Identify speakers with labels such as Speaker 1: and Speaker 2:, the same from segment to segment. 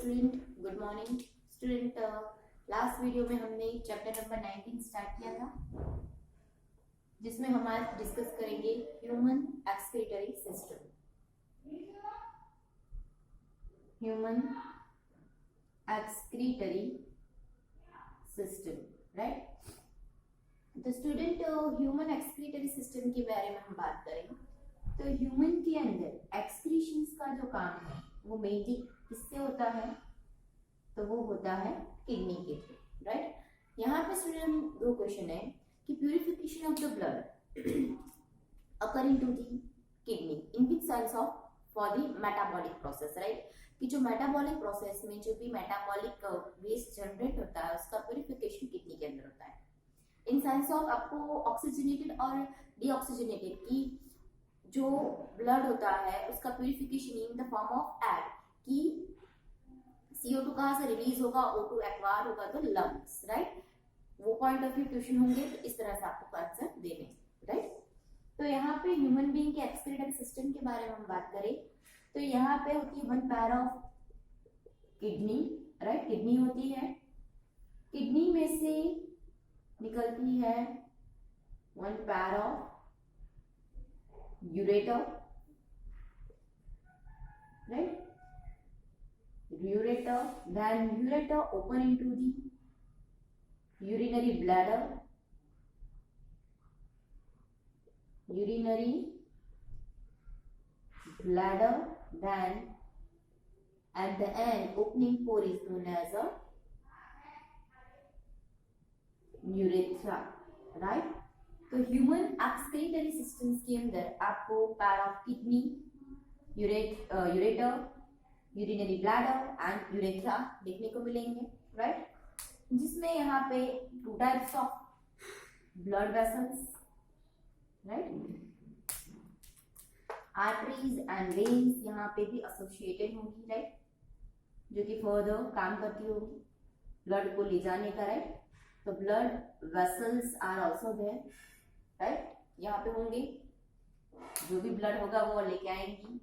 Speaker 1: Student, good morning student. Last video में हमने chapter number 19 start किया था, जिसमें हम आज डिस्कस करेंगे human excretory system. Human excretory system, right. तो स्टूडेंट, ह्यूमन एक्सक्रीटरी सिस्टम के बारे में हम बात करें तो ह्यूमन के अंदर एक्सक्रीशंस का जो काम है वो मेनली किससे होता है, तो वो होता है किडनी के थ्रू, राइट। यहाँ पे स्टूडेंट दो क्वेश्चन है कि purification of the blood occurring to the kidney in which sense of for the metabolic process, right. कि जो मेटाबॉलिक प्रोसेस में जो भी मेटाबॉलिक वेस्ट जनरेट होता है उसका प्यूरिफिकेशन किडनी के अंदर होता है। इन सेंस ऑफ आपको ऑक्सीजनेटेड और डीऑक्सीजनेटेड की जो ब्लड होता है उसका purification in the form of air कि CO2 कहाँ से रिलीज होगा, O2 एक्वायर होगा तो लंग्स, राइट। वो पॉइंट ऑफ व्यू क्वेश्चन होंगे तो इस तरह से आपको आंसर देने, राइट। तो यहाँ पे ह्यूमन बीइंग के एक्सक्रीटरी सिस्टम के बारे में हम बात करें तो यहाँ पे होती है one pair of kidney, right. Kidney होती है, किडनी में से निकलती है one pair of ureter, right? Ureter, then ureter open into the urinary bladder, then at the end opening pore is known as a urethra, right? तो human excretory systems के अंदर आपको pair of kidney, ureter, urinary bladder and urethra देखने को मिलेंगे, right. जिसमें यहाँ पे two types of blood vessels, right, arteries and veins यहाँ पे भी एसोसिएटेड होंगी, राइट, जो कि फर्दर काम करती होगी ब्लड को ले जाने का, राइट। तो blood vessels are also there, right. यहाँ पे होंगे, जो भी ब्लड होगा वो लेके आएंगी,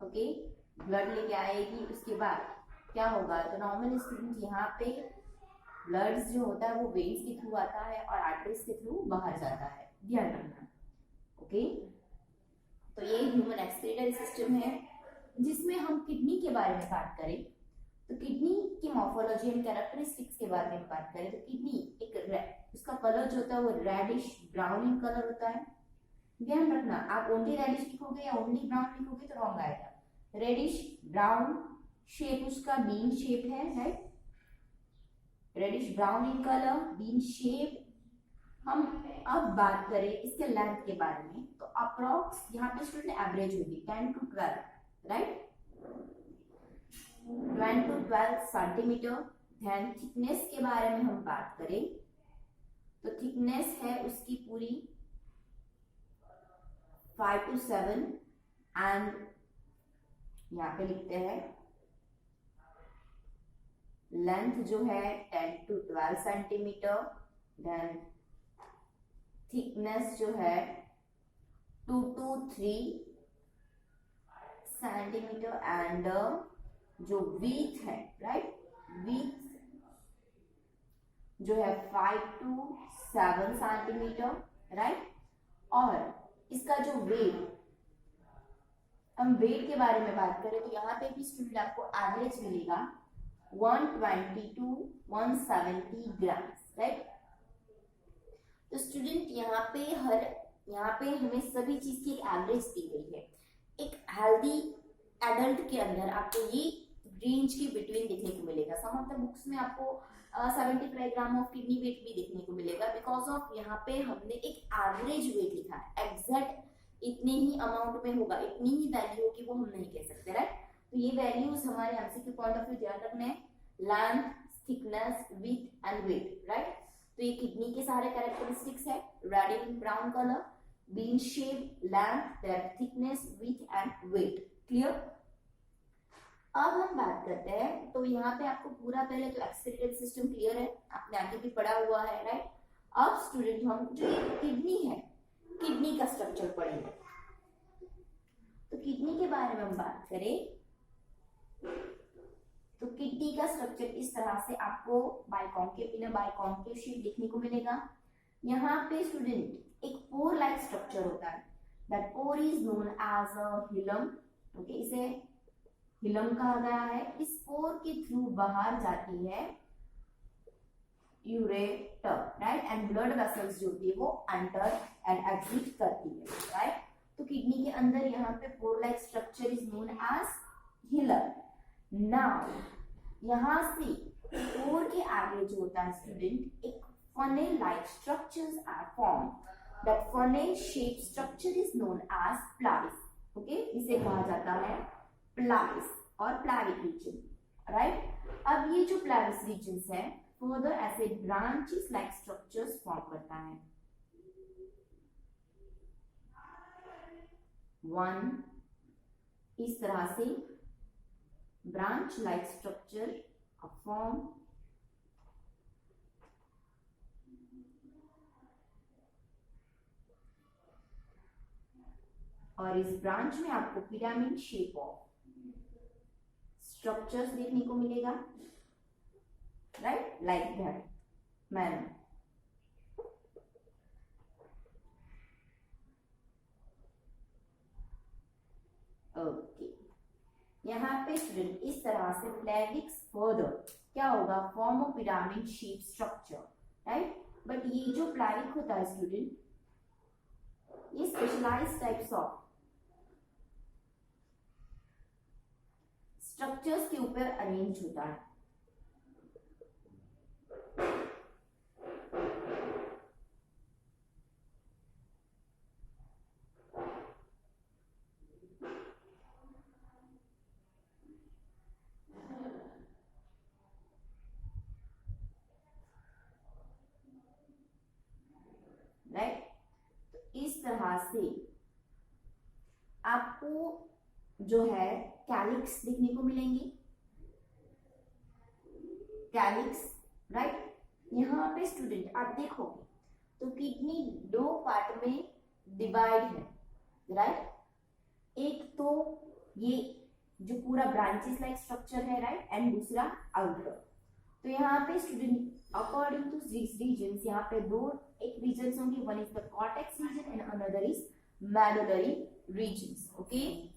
Speaker 1: ओके, ब्लड लेके आएगी। उसके बाद क्या होगा, तो नॉर्मल स्टूडेंट यहाँ पे ब्लड जो होता है वो वेन्स के थ्रू आता है और आर्टरीज के थ्रू बाहर जाता है, ध्यान रखना, ओके। तो ये ह्यूमन एक्सक्रीटरी सिस्टम है। जिसमें हम किडनी के बारे में बात करें तो किडनी की मॉर्फोलॉजी एंड कैरेक्टरिस्टिक्स के बारे में बात करें तो किडनी एक उसका कलर जो होता है वो रेडिश ब्राउन इन कलर होता है। ध्यान रखना, आप ओनली रेडिश लिखोगे या ओनली ब्राउन लिखोगे तो रॉन्ग आएगा। रेडिश ब्राउन शेप उसका बीन शेप है, right. Reddish brown in colour, bean shape. हम अब बात करें इसके लेंथ के बारे में तो अप्रॉक्स यहाँ पे स्टूडेंट एवरेज होगी 10 to 12, राइट, 10 to 12 सेंटीमीटर। ध्यान थिकनेस के बारे में हम बात करें तो थिकनेस है उसकी पूरी 5 to 7 एंड यहाँ पे लिखते हैं लेंथ जो है 10 to 12 सेंटीमीटर। देन थिकनेस जो है 2 to 3 सेंटीमीटर एंड जो विड्थ है, राइट, विड्थ जो है 5 to 7 सेंटीमीटर, राइट। और इसका जो वेट, हम वेट के बारे में बात करें तो यहाँ पे भी स्टूडेंट आपको एवरेज मिलेगा 120 to 170 ग्राम्स, राइट। तो स्टूडेंट यहाँ पे हमें सभी चीज की एक एवरेज दी गई है। एक हेल्दी एडल्ट के अंदर आपको ये रेंज के बिटवीन देखने को मिलेगा। सम ऑफ द बुक्स में आपको 75 ग्राम ऑफ किडनी वेट भी देखने को मिलेगा, बिकॉज ऑफ यहाँ पे हमने एक एवरेज वेट लिखा है। एग्जैक्ट इतने ही अमाउंट में होगा, इतनी ही वैल्यू होगी वो हम नहीं कह सकते, राइट। तो ये वैल्यूज हमारे एमसीक्यू पॉइंट ऑफ व्यू ध्यान रखना है, length, thickness, width and weight, right. तो ये किडनी के सारे कैरेक्टरिस्टिक्स है, reddish brown colour, bean shape, length, thickness, width and weight, clear. अब हम बात करते हैं तो यहाँ पे आपको पूरा पहले तो एक्सक्रीटरी सिस्टम क्लियर है, आपने आगे भी पढ़ा हुआ है, राइट। अब स्टूडेंट हम जो किडनी है, किडनी का स्ट्रक्चर पढ़ेंगे। तो किडनी के बारे में हम बात करें तो किडनी का स्ट्रक्चर इस तरह से आपको बाइकॉन्केव इन बाइकॉन्केव शेप देखने को मिलेगा। यहाँ पे स्टूडेंट एक पोर लाइक स्ट्रक्चर होता है, that pore is known as a hilum. Okay, इसे हिलम कहा गया है। इस पोर के थ्रू बाहर जाती है ureter, right, and blood vessels जो होती है वो एंटर एंड एग्जिट करती है, राइट। तो किडनी के अंदर यहाँ पे pore like structure is known as hilum. Now यहाँ से पोर के आगे जो होता है स्टूडेंट, एक funnel like structures are formed. That funnel shaped structure is known as pelvis. Okay, इसे कहा जाता है pelvis और pelvic region, right? अब ये जो pelvis regions है further ऐसे branches like structures form करता है। One इस तरह से branch like structure form और इस ब्रांच में आपको पिरामिड शेप ऑफ स्ट्रक्चर्स देखने को मिलेगा, right, like that manner. Okay, यहाँ पे स्टूडेंट इस तरह से प्लेविक्स फर्दर क्या होगा, form of pyramid shape structure, right. But ये जो प्लेविक होता है स्टूडेंट, ये स्पेशलाइज्ड टाइप्स ऑफ स्ट्रक्चर्स के ऊपर अरेंज होता है। राइट, इस तरह से आपको जो है कैलिक्स देखने को मिलेंगे, कैलिक्स, राइट। यहाँ पे स्टूडेंट आप देखोगे तो किडनी दो पार्ट में डिवाइड है, राइट। एक तो ये जो पूरा ब्रांचेस लाइक स्ट्रक्चर है, राइट, एंड दूसरा आउटर। तो यहाँ पे student according to this regions, यहाँ पे दो एक रीजन्स होंगे, one is the cortex region and another is medullary regions. Okay,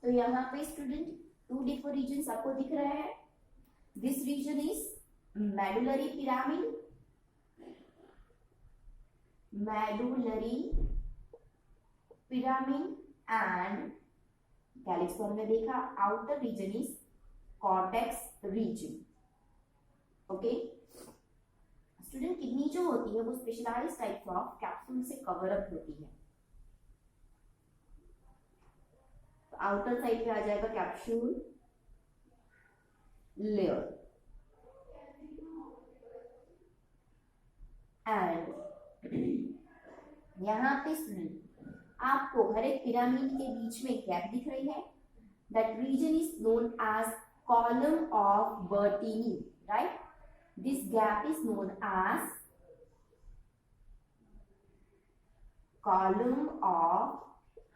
Speaker 1: तो यहाँ पे स्टूडेंट टू डिफरेंट रीजन्स आपको दिख रहे हैं। This region is medullary pyramid, medullary pyramid and calyx को हमने देखा। Outer region is cortex region. Okay student, kidney जो होती है वो स्पेशलाइज्ड टाइप ऑफ कैप्सूल से कवर अप होती है। तो आउटर साइड पे आ जाएगा कैप्सूल लेयर एंड यहाँ पे स्टूडेंट आपको हर एक पिरामिड के बीच में गैप दिख रही है। That region is known as column of Bertini, right. This gap is known as column of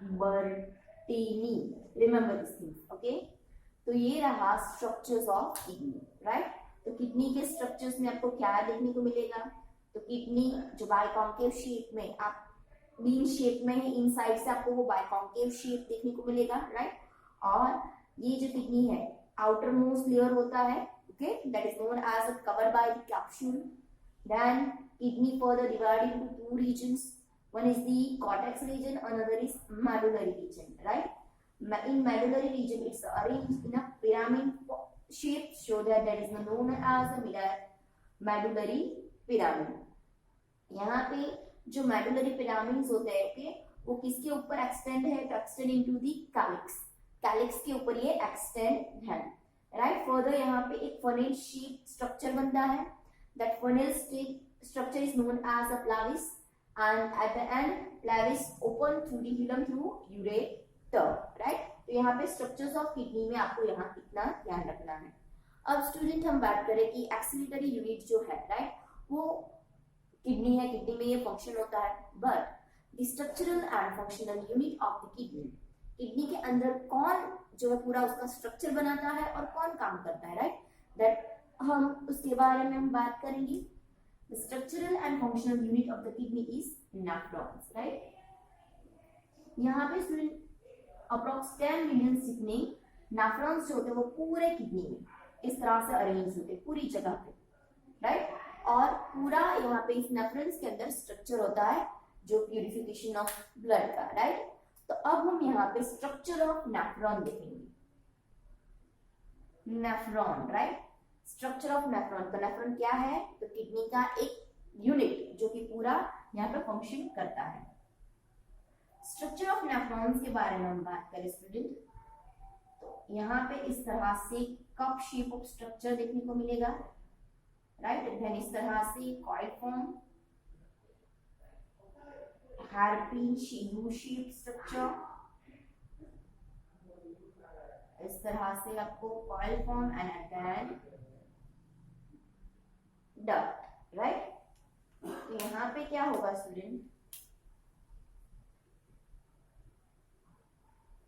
Speaker 1: Bertini. Remember this thing, okay. तो ये रहा स्ट्रक्चर्स ऑफ किडनी, राइट। तो किडनी के स्ट्रक्चर्स में आपको क्या देखने को मिलेगा, तो किडनी जो बाइकॉन्केव शेप में आप मीन शेप में है, इनसाइड से आपको वो बाइकॉन्केव शेप देखने को मिलेगा, राइट। और ये जो किडनी है आउटर मोस्ट लेयर होता है, okay, that is known as a cover by the capsule. Then kidney further divided into two regions, one is the cortex region, another is medullary region, right. In medullary region it's arranged in a pyramid shape, so that is known as a medullary pyramid. यहाँ पे जो medullary pyramids होते हैं, okay, वो किसके ऊपर extend है, तो extend into the calyx, calyx के ऊपर ये एक्सटेंड है, राइट। फर्दर यहाँ पे एक फनेल शेप स्ट्रक्चर बनता है, that funnel structure is known as a pelvis, and at the end pelvis open through the hilum through ureter, right। तो यहाँ पे स्ट्रक्चर्स ऑफ किडनी में आपको यहाँ इतना ध्यान रखना है। अब स्टूडेंट हम बात करें कि एक्सीलरेटरी यूनिट जो है, राइट, वो किडनी है, किडनी में ये फंक्शन होता है, but the structural and functional unit of the kidney. Kidney के अंदर कौन जो है पूरा उसका स्ट्रक्चर बनाता है और कौन काम करता है, राइट, दैट हम उसके बारे में हम बात करेंगे। The structural and functional unit of the kidney is nephrons, right. यहाँ पे स्टूडेंट अप्रोक्स 10 मिलियन जितने नेफ्रॉन्स जो होते हैं वो पूरे किडनी में इस तरह से अरेंज होते हैं पूरी जगह पे, राइट। और पूरा यहाँ पे इस नेफ्रॉन्स के अंदर स्ट्रक्चर होता है जो प्यूरिफिकेशन ऑफ ब्लड का, राइट। तो अब हम यहाँ पे स्ट्रक्चर ऑफ नेफ्रॉन देखेंगे। Nephron, right, structure of nephron. तो नेफ्रॉन क्या है, तो किडनी का एक यूनिट जो कि पूरा यहाँ पे फंक्शन करता है। स्ट्रक्चर ऑफ नेफ्रॉन्स के बारे में हम बात करें स्टूडेंट, तो यहाँ पे इस तरह से कप शेप ऑफ स्ट्रक्चर देखने को मिलेगा, राइट। देन इस तरह से coil form, hairpin U shape structure, इस तरह से आपको coil form and then duct, right. तो यहाँ पे क्या होगा स्टूडेंट,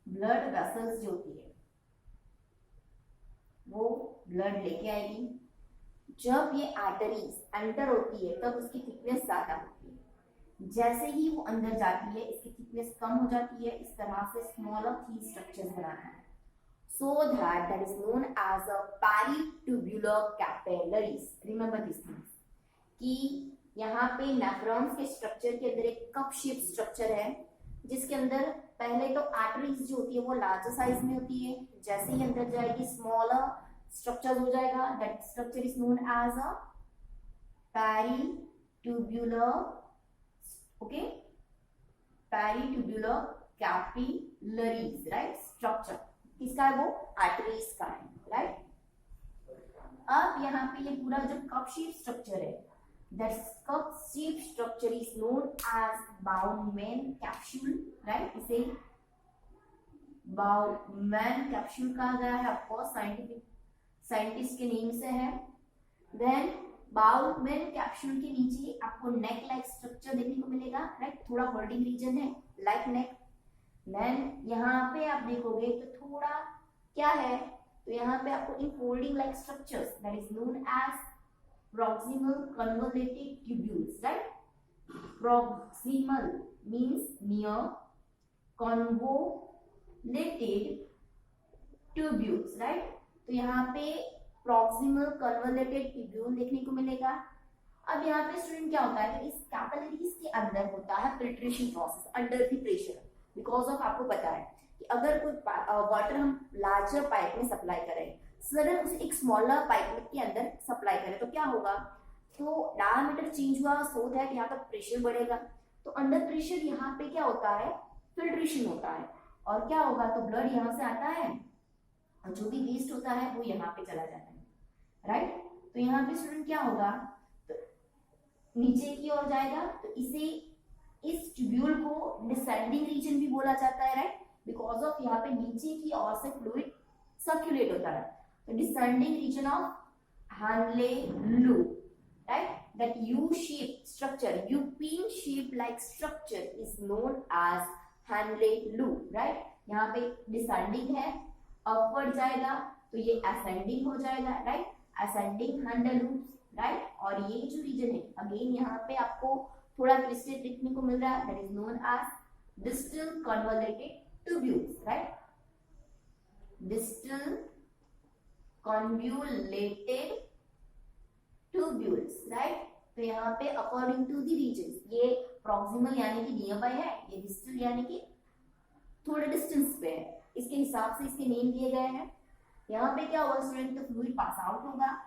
Speaker 1: ब्लड वेसल्स जो होती है वो ब्लड लेके आएगी। जब ये आर्टरीज एंटर होती है तब उसकी थिकनेस ज्यादा होती है, जैसे ही वो अंदर जाती है इसकी थिकनेस कम हो जाती है। इस तरह से स्मॉलर थीन स्ट्रक्चर्स बनाना है, so that is known as a peritubular capillaries. Remember these things कि यहाँ पे नेफ्रॉन्स के स्ट्रक्चर के अंदर एक कप शेप स्ट्रक्चर है जिसके अंदर पहले तो आर्टरीज जो होती है वो लार्जर साइज में होती है, जैसे ही अंदर जाएगी स्मॉलर स्ट्रक्चर हो जाएगा। That structure is known as a peritubular, okay, peritubular capillaries, right. Structure किसका है, वो आर्टरीज का है, राइट। अब यहाँ पे ये पूरा जो कप शेप स्ट्रक्चर है, that cup shape structure is known as Bowman capsule, right. इसे बाउमैन कैप्सूल कहा गया है, आपको साइंटिस्ट के नेम से है। देन बाउमैन कैप्सूल के नीचे आपको नेक लाइक स्ट्रक्चर देखने को मिलेगा, राइट, थोड़ा होल्डिंग रीजन है लाइक नेक। देन यहाँ पे आप देखोगे तो थोड़ा क्या है, तो यहाँ पे आपको infolding like structures that is known as proximal convoluted tubules, right? Proximal means near, convoluted tubules, right? तो यहाँ पे proximal convoluted tubule देखने को मिलेगा। अब यहाँ पे स्टूडेंट क्या होता है कि इस कैपिलरीज के अंदर होता है filtration process under the pressure, because of आपको पता है कि अगर कोई वाटर हम लार्जर पाइप में सप्लाई करें, सडन उसे एक स्मॉलर पाइप के अंदर सप्लाई करें तो क्या होगा, तो डायमीटर चेंज हुआ, सो दैट यहाँ पर प्रेशर बढ़ेगा। तो अंडर प्रेशर यहाँ पे क्या होता है, फिल्ट्रेशन होता है, और क्या होगा, तो ब्लड यहाँ से आता है और जो भी वेस्ट होता है वो यहाँ पे चला जाता है, राइट। तो यहाँ पे स्टूडेंट क्या होगा, तो नीचे की ओर जाएगा, तो इसे इस ट्यूब्यूल को डिसेंडिंग रीजन भी बोला जाता है, राइट, बिकॉज ऑफ यहाँ पे नीचे की ओर से फ्लूइड सर्कुलेट होता है। The descending region of Henle loop, right? That U-shaped structure, U-pin shape like structure is known as Henle loop, right? यहाँ पे descending है, upward जाएगा तो ये ascending हो जाएगा, right? Ascending Henle loops, right? और ये जो region है, again यहाँ पे आपको थोड़ा twisted देखने को मिल रहा है, that is known as distal convoluted tubules, right? Distal convoluted tubules, right? तो यहाँ पे अकॉर्डिंग टू द रीजन, ये प्रॉक्सिमल यानी कि नियर बाय है, ये डिस्टल यानी कि थोड़े डिस्टेंस पे है, इसके हिसाब से इसके नेम दिए गए हैं। यहाँ पे क्या होगा स्टूडेंट, तो फ्लूइड पास आउट होगा,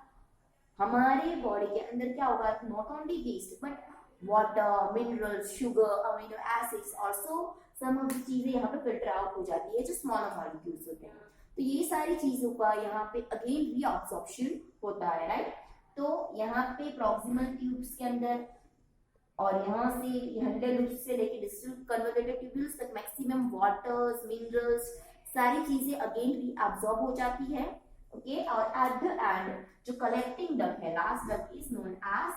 Speaker 1: हमारे बॉडी के अंदर क्या होगा, not only waste but water, minerals, sugar, amino acids, also some of the चीजें यहाँ पे फिल्टर आउट हो जाती है जो स्मॉलर मॉलिक्यूल्स होते हैं। तो ये सारी चीजों का यहाँ पे अगेन रीअब्सॉर्प्शन होता है, राइट। तो यहाँ पे प्रॉक्सिमल ट्यूब्स के अंदर और यहाँ से हंड्रेड लूप्स से लेके डिस्टल कन्वर्टेड ट्यूब्यूल्स तक मैक्सिमम वाटर्स, मिनरल्स, सारी चीजें अगेन रीअब्सॉर्ब हो जाती है, ओके। और एट द एंड जो कलेक्टिंग डक्ट है, last duct is known as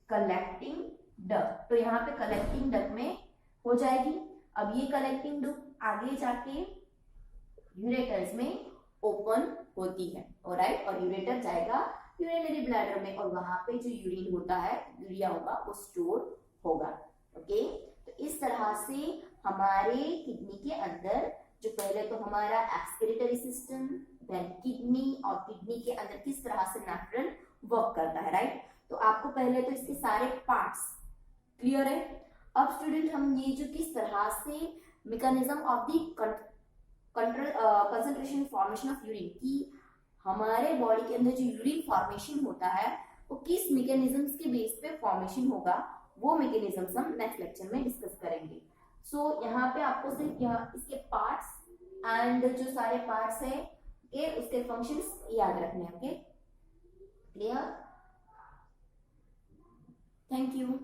Speaker 1: collecting duct. तो यहाँ पे कलेक्टिंग डक्ट में हो जाएगी। अब ये कलेक्टिंग डक्ट आगे जाके यूरेटर्स में ओपन होती है, ऑलराइट, और यूरेटर जाएगा यूरिनरी ब्लैडर में, और वहां पे जो यूरिन होता है, यूरिया होगा, वो स्टोर होगा। ओके, तो इस तरह से हमारे किडनी के अंदर जो पहले तो हमारा एक्सक्रीटरी सिस्टम, देन किडनी, और किडनी के अंदर किस तरह से नेफ्रॉन वर्क करता है, राइट। तो आपको पहले तो इसके सारे पार्ट्स क्लियर है। अब स्टूडेंट हम ये जो किस तरह से mechanism of the control concentration formation of urine की हमारे बॉडी के अंदर जो यूरिन फॉर्मेशन होता है वो किस मैकेनिज्म्स के बेस पे फॉर्मेशन होगा, वो मैकेनिज्म्स हम नेक्स्ट लेक्चर में डिस्कस करेंगे। सो यहाँ पे आपको सिर्फ यहाँ इसके पार्ट्स एंड जो सारे पार्ट्स है के उसके फंक्शंस याद रखने हैं। Okay, clear? Thank you.